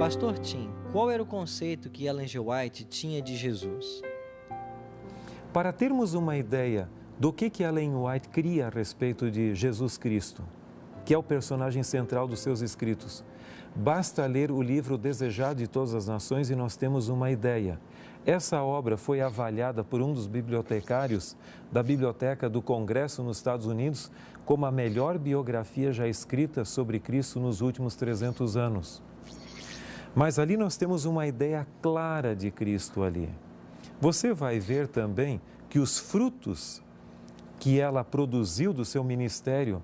Pastor Tim, qual era o conceito que Ellen G. White tinha de Jesus? Para termos uma ideia do que Ellen White cria a respeito de Jesus Cristo, que é o personagem central dos seus escritos, basta ler o livro Desejado de Todas as Nações e nós temos uma ideia. Essa obra foi avaliada por um dos bibliotecários da Biblioteca do Congresso nos Estados Unidos como a melhor biografia já escrita sobre Cristo nos últimos 300 anos. Mas ali nós temos uma ideia clara de Cristo ali. Você vai ver também que os frutos que ela produziu do seu ministério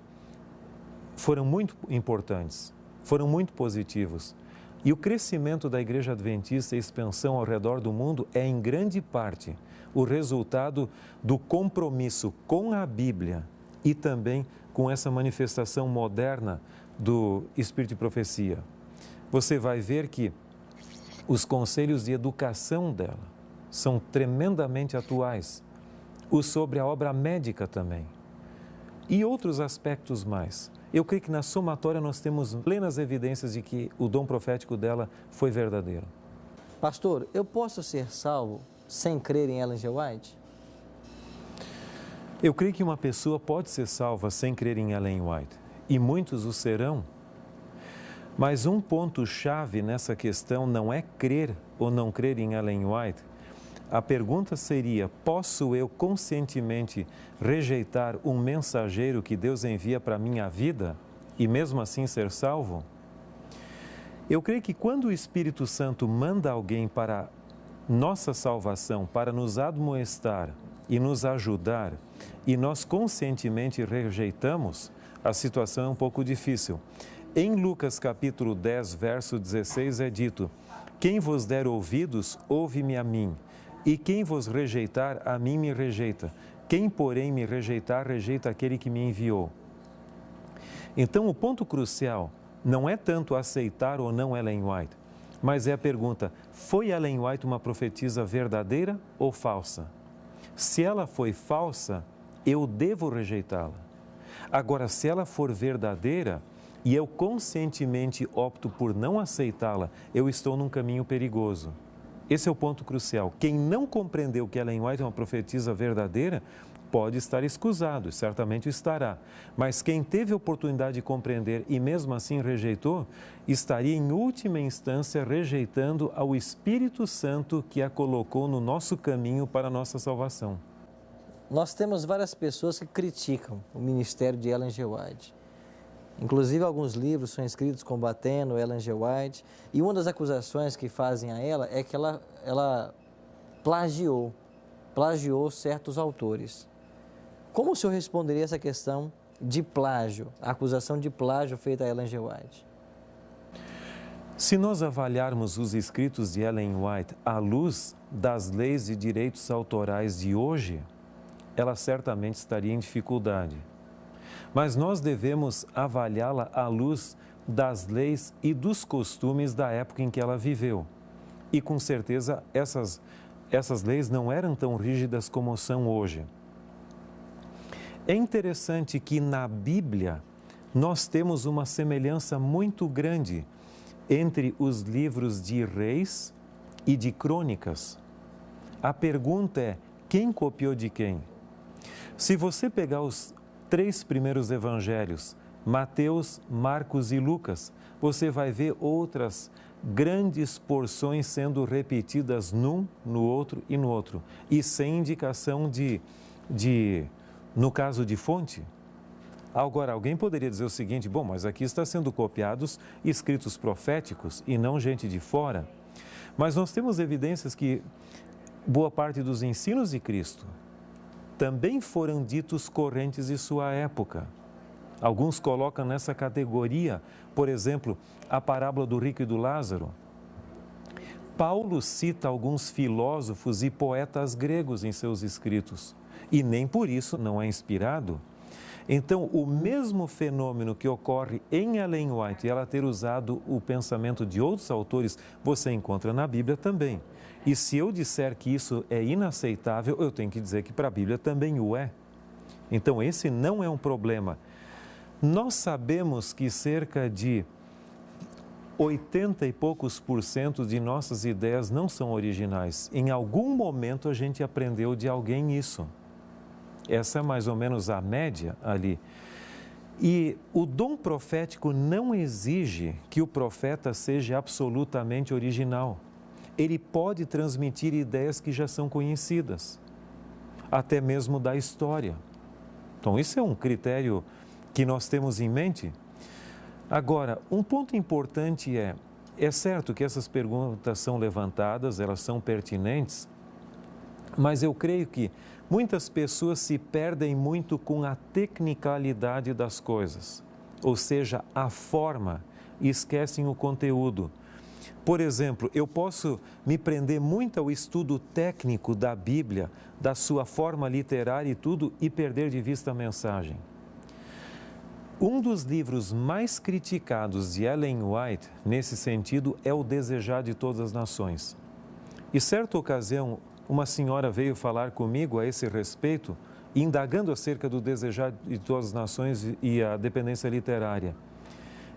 foram muito importantes, foram muito positivos. E o crescimento da Igreja Adventista e a expansão ao redor do mundo é, em grande parte, o resultado do compromisso com a Bíblia e também com essa manifestação moderna do Espírito de Profecia. Você vai ver que os conselhos de educação dela são tremendamente atuais. O sobre a obra médica também. E outros aspectos mais. Eu creio que na somatória nós temos plenas evidências de que o dom profético dela foi verdadeiro. Pastor, eu posso ser salvo sem crer em Ellen G. White? Eu creio que uma pessoa pode ser salva sem crer em Ellen White. E muitos o serão. Mas um ponto-chave nessa questão não é crer ou não crer em Ellen White. A pergunta seria: posso eu conscientemente rejeitar um mensageiro que Deus envia para a minha vida e mesmo assim ser salvo? Eu creio que quando o Espírito Santo manda alguém para nossa salvação, para nos admoestar e nos ajudar, e nós conscientemente rejeitamos, a situação é um pouco difícil. Em Lucas capítulo 10, verso 16 é dito: quem vos der ouvidos, ouve-me a mim. E quem vos rejeitar, a mim me rejeita. Quem, porém, me rejeitar, rejeita aquele que me enviou. Então, o ponto crucial não é tanto aceitar ou não Ellen White, mas é a pergunta: foi Ellen White uma profetisa verdadeira ou falsa? Se ela foi falsa, eu devo rejeitá-la. Agora, se ela for verdadeira e eu conscientemente opto por não aceitá-la, eu estou num caminho perigoso. Esse é o ponto crucial. Quem não compreendeu que Ellen White é uma profetisa verdadeira, pode estar escusado, certamente estará. Mas quem teve a oportunidade de compreender e mesmo assim rejeitou, estaria em última instância rejeitando ao Espírito Santo que a colocou no nosso caminho para a nossa salvação. Nós temos várias pessoas que criticam o ministério de Ellen G. White. Inclusive, alguns livros são escritos combatendo Ellen G. White. E uma das acusações que fazem a ela é que ela plagiou certos autores. Como o senhor responderia essa questão de plágio, a acusação de plágio feita a Ellen G. White? Se nós avaliarmos os escritos de Ellen White à luz das leis e direitos autorais de hoje, ela certamente estaria em dificuldade. Mas nós devemos avaliá-la à luz das leis e dos costumes da época em que ela viveu. E com certeza essas leis não eram tão rígidas como são hoje. É interessante que na Bíblia nós temos uma semelhança muito grande entre os livros de Reis e de Crônicas. A pergunta é: quem copiou de quem? Se você pegar os 3 primeiros evangelhos, Mateus, Marcos e Lucas, você vai ver outras grandes porções sendo repetidas num, no outro e no outro, e sem indicação no caso de fonte. Agora, alguém poderia dizer o seguinte: bom, mas aqui está sendo copiados escritos proféticos e não gente de fora. Mas nós temos evidências que boa parte dos ensinos de Cristo também foram ditos correntes de sua época. Alguns colocam nessa categoria, por exemplo, a parábola do rico e do Lázaro. Paulo cita alguns filósofos e poetas gregos em seus escritos, e nem por isso não é inspirado. Então, o mesmo fenômeno que ocorre em Ellen White, ela ter usado o pensamento de outros autores, você encontra na Bíblia também. E se eu disser que isso é inaceitável, eu tenho que dizer que para a Bíblia também o é. Então, esse não é um problema. Nós sabemos que cerca de 80 e poucos % de nossas ideias não são originais. Em algum momento a gente aprendeu de alguém isso. Essa é mais ou menos a média ali. E o dom profético não exige que o profeta seja absolutamente original. Ele pode transmitir ideias que já são conhecidas, até mesmo da história. Então, isso é um critério que nós temos em mente. Agora, um ponto importante é certo que essas perguntas são levantadas, elas são pertinentes, mas eu creio que muitas pessoas se perdem muito com a tecnicalidade das coisas, ou seja, a forma, e esquecem o conteúdo. Por exemplo, eu posso me prender muito ao estudo técnico da Bíblia, da sua forma literária e tudo, e perder de vista a mensagem. Um dos livros mais criticados de Ellen White, nesse sentido, é O Desejar de Todas as Nações. E certa ocasião, uma senhora veio falar comigo a esse respeito, indagando acerca do Desejar de Todas as Nações e a dependência literária.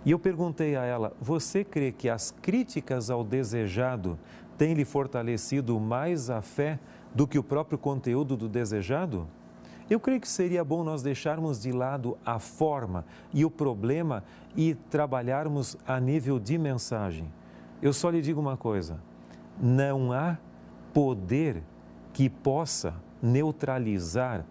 E eu perguntei a ela, você crê que as críticas ao desejado têm lhe fortalecido mais a fé do que o próprio conteúdo do desejado? Eu creio que seria bom nós deixarmos de lado a forma e o problema e trabalharmos a nível de mensagem. Eu só lhe digo uma coisa, não há poder que possa neutralizar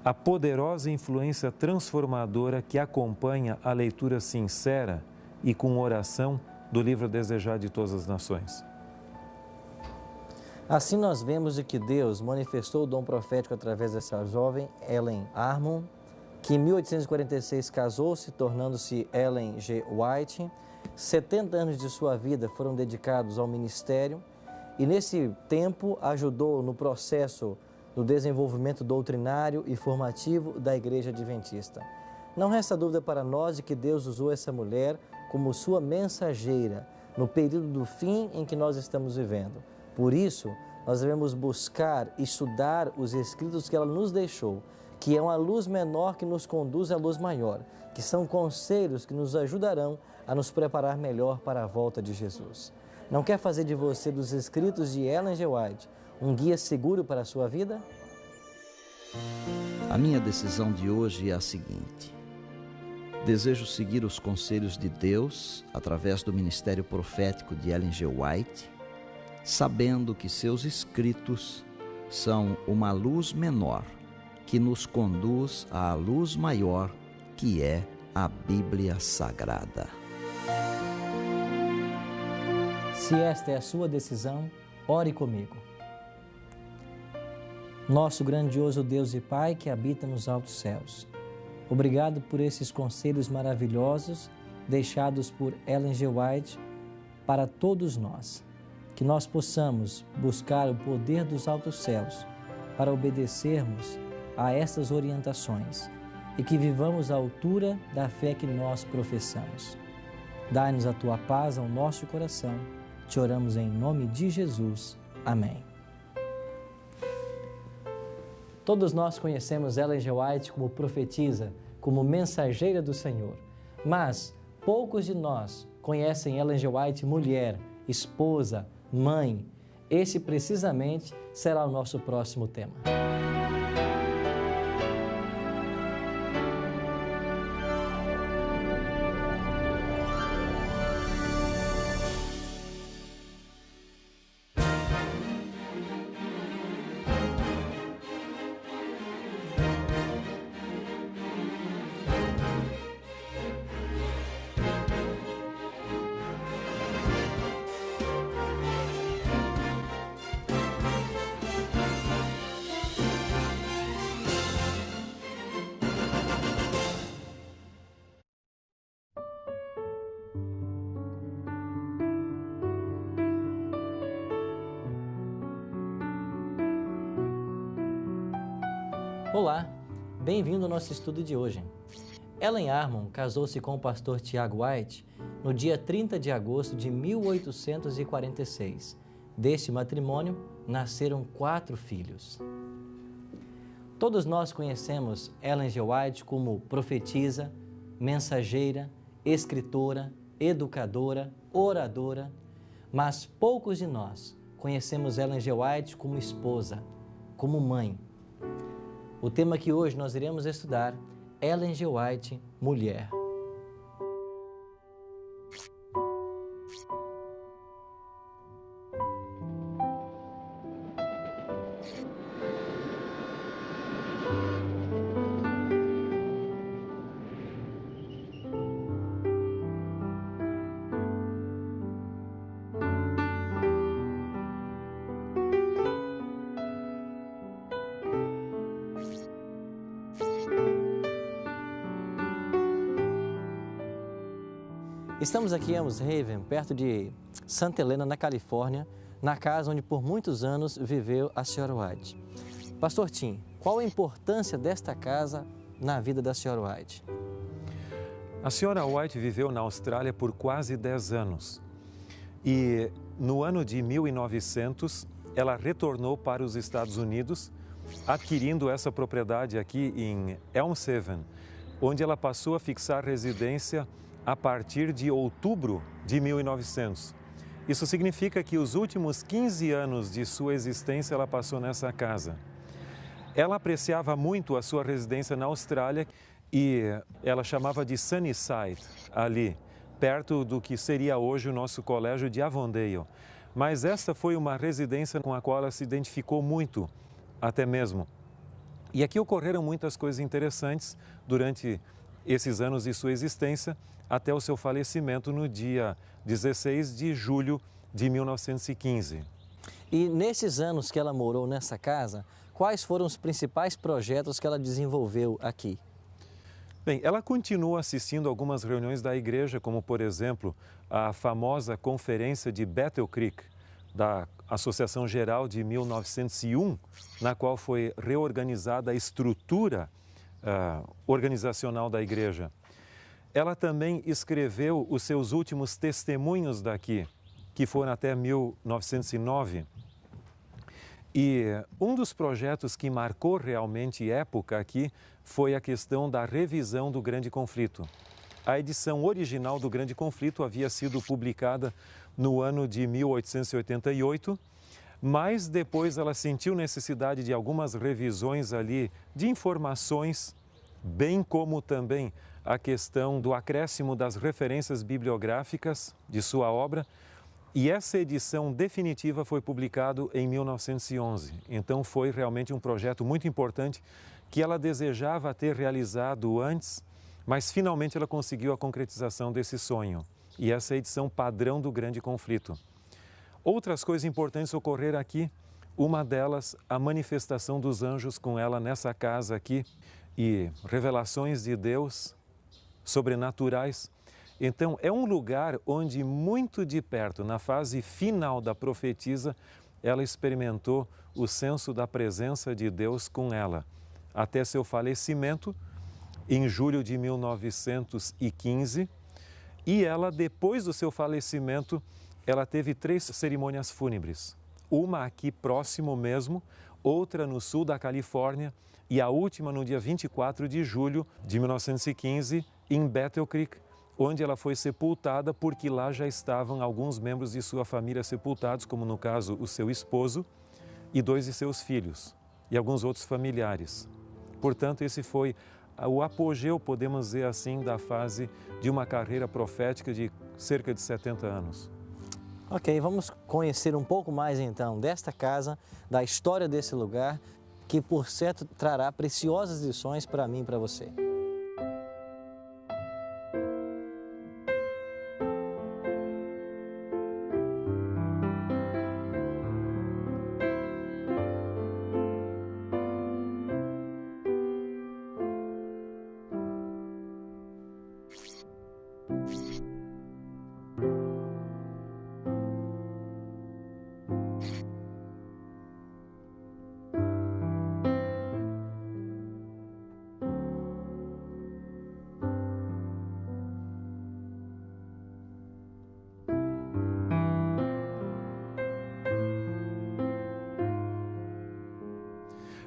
a poderosa influência transformadora que acompanha a leitura sincera e com oração do livro Desejar de Todas as Nações. Assim nós vemos de que Deus manifestou o dom profético através dessa jovem Ellen Armour, que em 1846 casou-se, tornando-se Ellen G. White. 70 anos de sua vida foram dedicados ao ministério e nesse tempo ajudou no processo do desenvolvimento doutrinário e formativo da Igreja Adventista. Não resta dúvida para nós de que Deus usou essa mulher como sua mensageira no período do fim em que nós estamos vivendo. Por isso, nós devemos buscar, estudar os escritos que ela nos deixou, que é uma luz menor que nos conduz à luz maior, que são conselhos que nos ajudarão a nos preparar melhor para a volta de Jesus. Não quer fazer de você, dos escritos de Ellen G. White, um guia seguro para a sua vida? A minha decisão de hoje é a seguinte: desejo seguir os conselhos de Deus através do ministério profético de Ellen G. White, sabendo que seus escritos são uma luz menor que nos conduz à luz maior, que é a Bíblia Sagrada. Se esta é a sua decisão, ore comigo. Nosso grandioso Deus e Pai que habita nos altos céus, obrigado por esses conselhos maravilhosos deixados por Ellen G. White para todos nós. Que nós possamos buscar o poder dos altos céus para obedecermos a essas orientações e que vivamos à altura da fé que nós professamos. Dai-nos a Tua paz ao nosso coração. Te oramos em nome de Jesus. Amém. Todos nós conhecemos Ellen G. White como profetisa, como mensageira do Senhor, mas poucos de nós conhecem Ellen G. White mulher, esposa, mãe. Esse precisamente será o nosso próximo tema. Olá, bem-vindo ao nosso estudo de hoje. Ellen Armour casou-se com o pastor Tiago White no dia 30 de agosto de 1846. Deste matrimônio nasceram 4 filhos. Todos nós conhecemos Ellen G. White como profetisa, mensageira, escritora, educadora, oradora, mas poucos de nós conhecemos Ellen G. White como esposa, como mãe. O tema que hoje nós iremos estudar, Ellen G. White, mulher. Estamos aqui em Amoshaven, perto de Santa Helena, na Califórnia, na casa onde por muitos anos viveu a senhora White. Pastor Tim, qual a importância desta casa na vida da senhora White? A senhora White viveu na Austrália por quase 10 anos e no ano de 1900 ela retornou para os Estados Unidos, adquirindo essa propriedade aqui em Elmshaven, onde ela passou a fixar residência a partir de outubro de 1900. Isso significa que os últimos 15 anos de sua existência ela passou nessa casa. Ela apreciava muito a sua residência na Austrália e ela chamava de Sunnyside, ali, perto do que seria hoje o nosso colégio de Avondale. Mas essa foi uma residência com a qual ela se identificou muito, até mesmo. E aqui ocorreram muitas coisas interessantes durante esses anos de sua existência, até o seu falecimento no dia 16 de julho de 1915. E nesses anos que ela morou nessa casa, quais foram os principais projetos que ela desenvolveu aqui? Bem, ela continua assistindo algumas reuniões da igreja, como, por exemplo, a famosa conferência de Battle Creek, da Associação Geral de 1901, na qual foi reorganizada a estrutura organizacional da igreja. Ela também escreveu os seus últimos testemunhos daqui, que foram até 1909. E um dos projetos que marcou realmente época aqui foi a questão da revisão do Grande Conflito. A edição original do Grande Conflito havia sido publicada no ano de 1888, mas depois ela sentiu necessidade de algumas revisões ali de informações, bem como também a questão do acréscimo das referências bibliográficas de sua obra, e essa edição definitiva foi publicada em 1911. Então foi realmente um projeto muito importante que ela desejava ter realizado antes, mas finalmente ela conseguiu a concretização desse sonho. E essa é a edição padrão do Grande Conflito. Outras coisas importantes ocorreram aqui, uma delas a manifestação dos anjos com ela nessa casa aqui e revelações de Deus sobrenaturais. Então, é um lugar onde muito de perto, na fase final da profetisa, ela experimentou o senso da presença de Deus com ela, até seu falecimento, em julho de 1915. E ela, depois do seu falecimento, ela teve 3 cerimônias fúnebres. Uma aqui próximo mesmo, outra no sul da Califórnia e a última no dia 24 de julho de 1915, em Battle Creek, onde ela foi sepultada, porque lá já estavam alguns membros de sua família sepultados, como no caso o seu esposo e 2 de seus filhos e alguns outros familiares. Portanto, esse foi o apogeu, podemos dizer assim, da fase de uma carreira profética de cerca de 70 anos. Ok, vamos conhecer um pouco mais então desta casa, da história desse lugar, que por certo trará preciosas lições para mim e para você.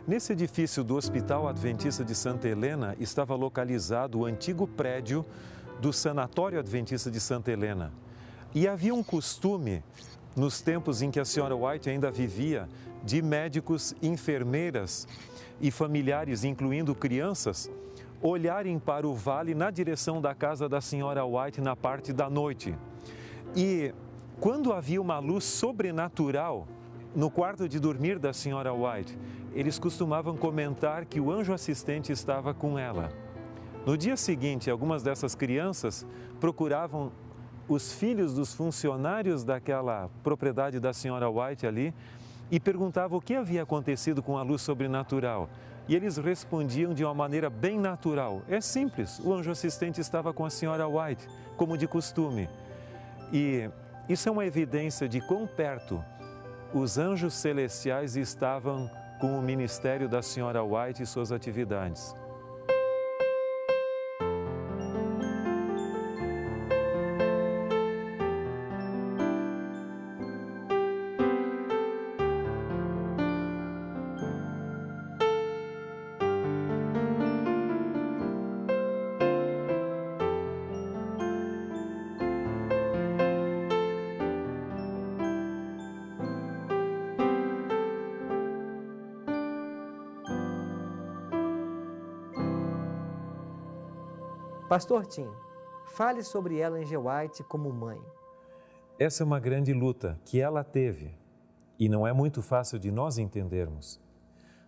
Nesse edifício do Hospital Adventista de Santa Helena estava localizado o antigo prédio do Sanatório Adventista de Santa Helena. E havia um costume, nos tempos em que a senhora White ainda vivia, de médicos, enfermeiras e familiares, incluindo crianças, olharem para o vale na direção da casa da senhora White na parte da noite. E quando havia uma luz sobrenatural no quarto de dormir da senhora White, eles costumavam comentar que o anjo assistente estava com ela. No dia seguinte, algumas dessas crianças procuravam os filhos dos funcionários daquela propriedade da senhora White ali e perguntavam o que havia acontecido com a luz sobrenatural. E eles respondiam de uma maneira bem natural. É simples, o anjo assistente estava com a senhora White, como de costume. E isso é uma evidência de quão perto os anjos celestiais estavam com o ministério da senhora White e suas atividades. Pastor Tim, fale sobre Ellen G. White como mãe. Essa é uma grande luta que ela teve e não é muito fácil de nós entendermos,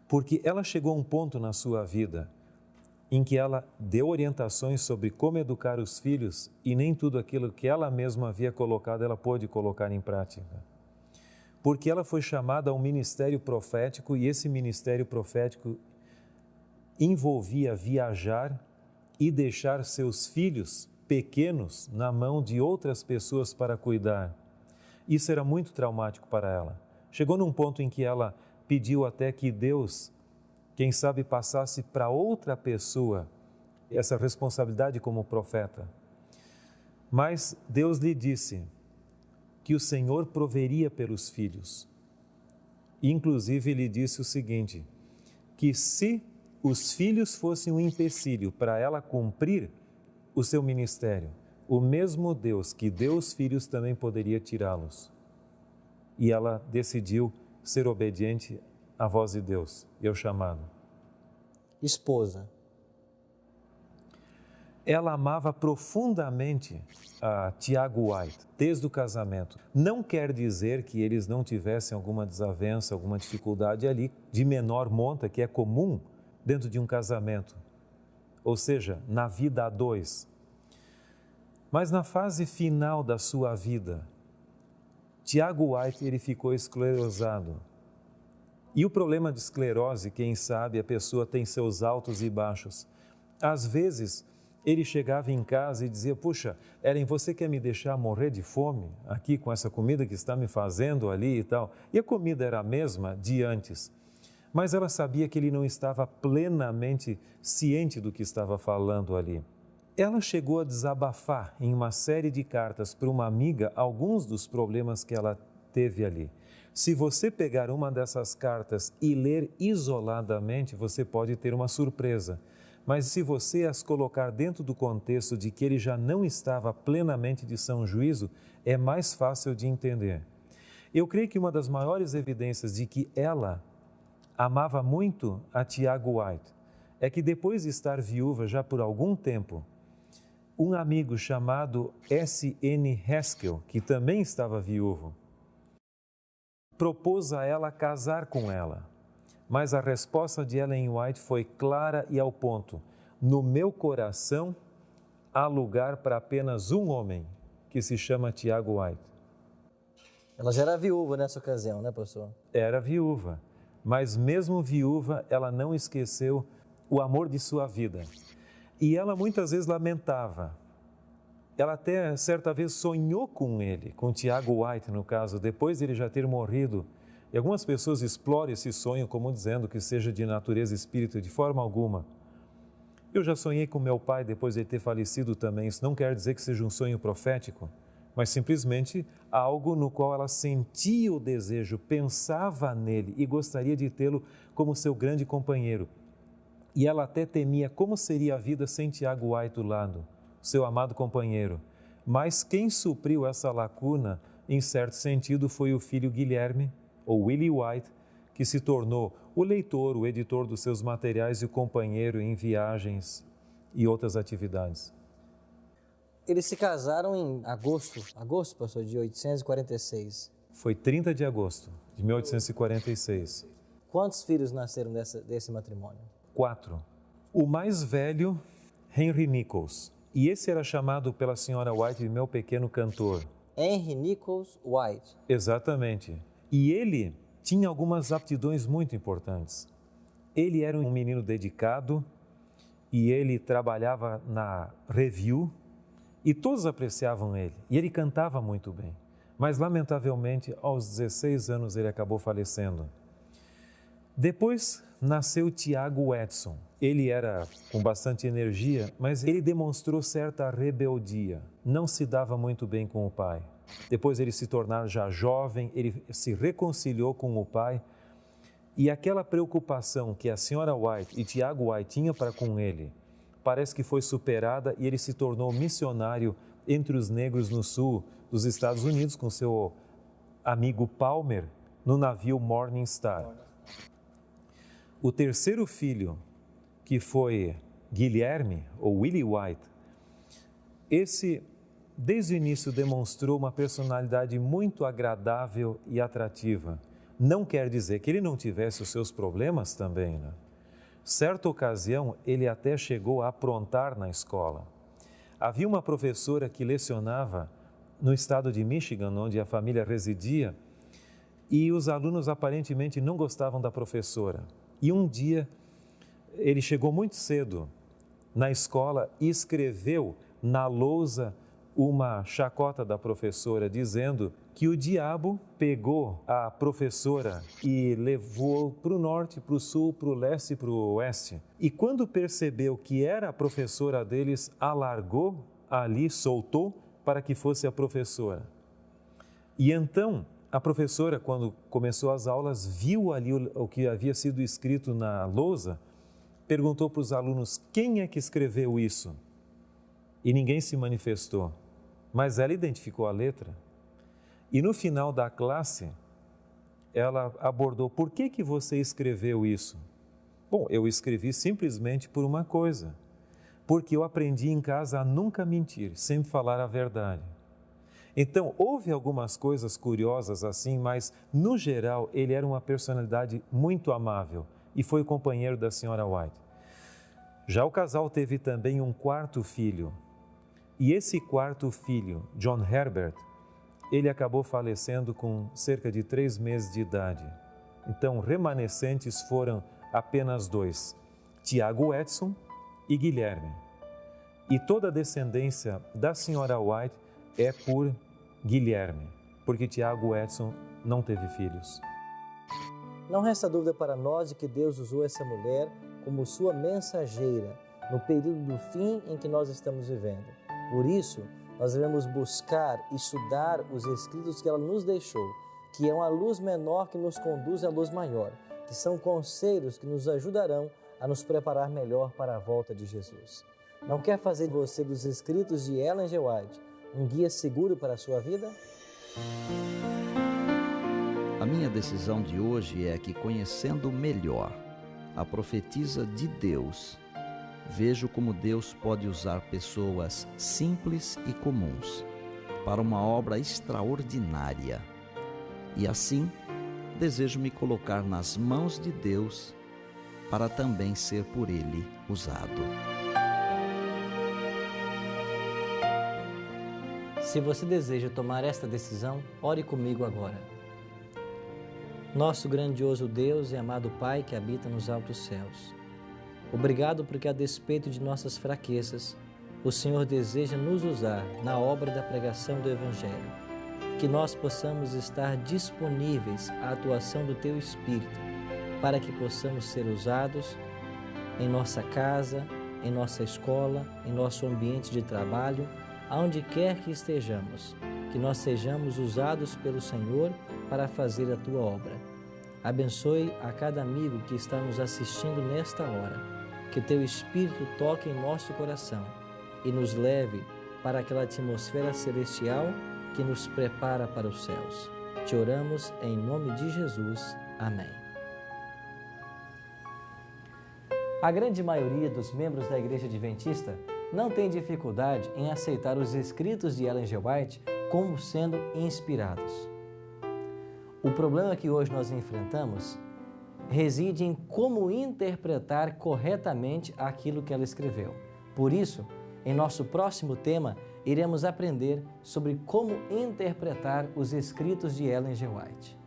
porque ela chegou a um ponto na sua vida em que ela deu orientações sobre como educar os filhos e nem tudo aquilo que ela mesma havia colocado ela pôde colocar em prática. Porque ela foi chamada a um ministério profético e esse ministério profético envolvia viajar e deixar seus filhos pequenos na mão de outras pessoas para cuidar. Isso era muito traumático para ela. Chegou num ponto em que ela pediu até que Deus, quem sabe, passasse para outra pessoa essa responsabilidade como profeta. Mas Deus lhe disse que o Senhor proveria pelos filhos. Inclusive, ele disse o seguinte, que se os filhos fossem um empecilho para ela cumprir o seu ministério, o mesmo Deus que deu os filhos também poderia tirá-los. E ela decidiu ser obediente à voz de Deus e ao chamado. Esposa. Ela amava profundamente a Tiago White, desde o casamento. Não quer dizer que eles não tivessem alguma desavença, alguma dificuldade ali, de menor monta, que é comum dentro de um casamento, ou seja, na vida a dois. Mas na fase final da sua vida, Tiago White ele ficou esclerosado. E o problema de esclerose, quem sabe, a pessoa tem seus altos e baixos. Às vezes, ele chegava em casa e dizia, puxa, Ellen, você quer me deixar morrer de fome aqui com essa comida que está me fazendo ali e tal? E a comida era a mesma de antes. Mas ela sabia que ele não estava plenamente ciente do que estava falando ali. Ela chegou a desabafar em uma série de cartas para uma amiga alguns dos problemas que ela teve ali. Se você pegar uma dessas cartas e ler isoladamente, você pode ter uma surpresa. Mas se você as colocar dentro do contexto de que ele já não estava plenamente de são juízo, é mais fácil de entender. Eu creio que uma das maiores evidências de que ela amava muito a Tiago White é que depois de estar viúva já por algum tempo, um amigo chamado S.N. Haskell, que também estava viúvo, propôs a ela casar com ela. Mas a resposta de Ellen White foi clara e ao ponto. No meu coração há lugar para apenas um homem, que se chama Tiago White. Ela já era viúva nessa ocasião, né, pastor? Era viúva. Mas mesmo viúva, ela não esqueceu o amor de sua vida. E ela muitas vezes lamentava. Ela até certa vez sonhou com ele, com Tiago White no caso, depois de ele já ter morrido. E algumas pessoas exploram esse sonho como dizendo que seja de natureza espírita, de forma alguma. Eu já sonhei com meu pai depois de ele ter falecido também. Isso não quer dizer que seja um sonho profético, mas simplesmente algo no qual ela sentia o desejo, pensava nele e gostaria de tê-lo como seu grande companheiro. E ela até temia como seria a vida sem Tiago White do lado. seu amado companheiro. Mas quem supriu essa lacuna, em certo sentido, foi o filho Guilherme, ou Willie White, que se tornou o leitor, o editor dos seus materiais e o companheiro em viagens e outras atividades. Eles se casaram em agosto, pastor, de 1846. Foi 30 de agosto de 1846. Quantos filhos nasceram desse matrimônio? 4. O mais velho, Henry Nichols. E esse era chamado pela senhora White de meu pequeno cantor. Henry Nichols White. Exatamente. E ele tinha algumas aptidões muito importantes. Ele era um menino dedicado e ele trabalhava na Review e todos apreciavam ele. E ele cantava muito bem. Mas, lamentavelmente, aos 16 anos ele acabou falecendo. Depois nasceu Tiago Edson. Ele era com bastante energia, mas ele demonstrou certa rebeldia. Não se dava muito bem com o pai. Depois ele se tornar já jovem, ele se reconciliou com o pai. E aquela preocupação que a senhora White e Tiago White tinham para com ele, parece que foi superada e ele se tornou missionário entre os negros no sul dos Estados Unidos com seu amigo Palmer no navio Morning Star. O terceiro filho, que foi Guilherme, ou Willie White, esse, desde o início, demonstrou uma personalidade muito agradável e atrativa. Não quer dizer que ele não tivesse os seus problemas também, né? Certa ocasião, ele até chegou a aprontar na escola. Havia uma professora que lecionava no estado de Michigan, onde a família residia, e os alunos aparentemente não gostavam da professora. E um dia, ele chegou muito cedo na escola e escreveu na lousa uma chacota da professora, dizendo que o diabo pegou a professora e levou para o norte, para o sul, para o leste e para o oeste. E quando percebeu que era a professora deles, a largou ali, soltou para que fosse a professora. E então, a professora, quando começou as aulas, viu ali o que havia sido escrito na lousa, perguntou para os alunos quem é que escreveu isso. E ninguém se manifestou, mas ela identificou a letra. E no final da classe, ela abordou: por que você escreveu isso? Bom, eu escrevi simplesmente por uma coisa, porque eu aprendi em casa a nunca mentir, sempre falar a verdade. Então, houve algumas coisas curiosas assim, mas, no geral, ele era uma personalidade muito amável e foi companheiro da senhora White. Já o casal teve também um quarto filho. E esse quarto filho, John Herbert, ele acabou falecendo com cerca de 3 meses de idade. Então, remanescentes foram apenas 2, Tiago Edson e Guilherme. E toda a descendência da senhora White é por Guilherme, porque Tiago Edson não teve filhos. Não resta dúvida para nós de que Deus usou essa mulher como sua mensageira no período do fim em que nós estamos vivendo. Por isso, nós devemos buscar e estudar os escritos que ela nos deixou, que é uma luz menor que nos conduz à luz maior, que são conselhos que nos ajudarão a nos preparar melhor para a volta de Jesus. Não quer fazer você dos escritos de Ellen G. White um guia seguro para a sua vida? A minha decisão de hoje é que, conhecendo melhor a profetisa de Deus, vejo como Deus pode usar pessoas simples e comuns para uma obra extraordinária. E assim, desejo me colocar nas mãos de Deus para também ser por Ele usado. Se você deseja tomar esta decisão, ore comigo agora. Nosso grandioso Deus e amado Pai que habita nos altos céus, obrigado porque, a despeito de nossas fraquezas, o Senhor deseja nos usar na obra da pregação do Evangelho. Que nós possamos estar disponíveis à atuação do Teu Espírito, para que possamos ser usados em nossa casa, em nossa escola, em nosso ambiente de trabalho, aonde quer que estejamos, que nós sejamos usados pelo Senhor para fazer a Tua obra. Abençoe a cada amigo que está nos assistindo nesta hora, que Teu Espírito toque em nosso coração e nos leve para aquela atmosfera celestial que nos prepara para os céus. Te oramos em nome de Jesus. Amém. A grande maioria dos membros da Igreja Adventista não tem dificuldade em aceitar os escritos de Ellen G. White como sendo inspirados. O problema que hoje nós enfrentamos reside em como interpretar corretamente aquilo que ela escreveu. Por isso, em nosso próximo tema, iremos aprender sobre como interpretar os escritos de Ellen G. White.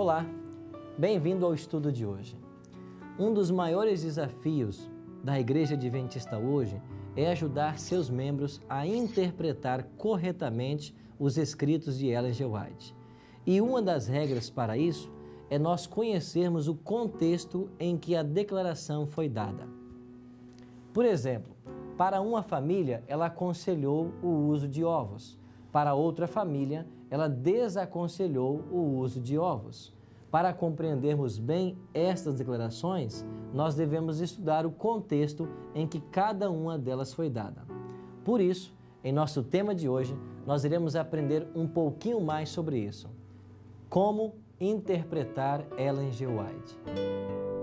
Olá, bem-vindo ao estudo de hoje. Um dos maiores desafios da Igreja Adventista hoje é ajudar seus membros a interpretar corretamente os escritos de Ellen G. White. E uma das regras para isso é nós conhecermos o contexto em que a declaração foi dada. Por exemplo, para uma família, ela aconselhou o uso de ovos. Para outra família, ela desaconselhou o uso de ovos. Para compreendermos bem estas declarações, nós devemos estudar o contexto em que cada uma delas foi dada. Por isso, em nosso tema de hoje, nós iremos aprender um pouquinho mais sobre isso. Como interpretar Ellen G. White.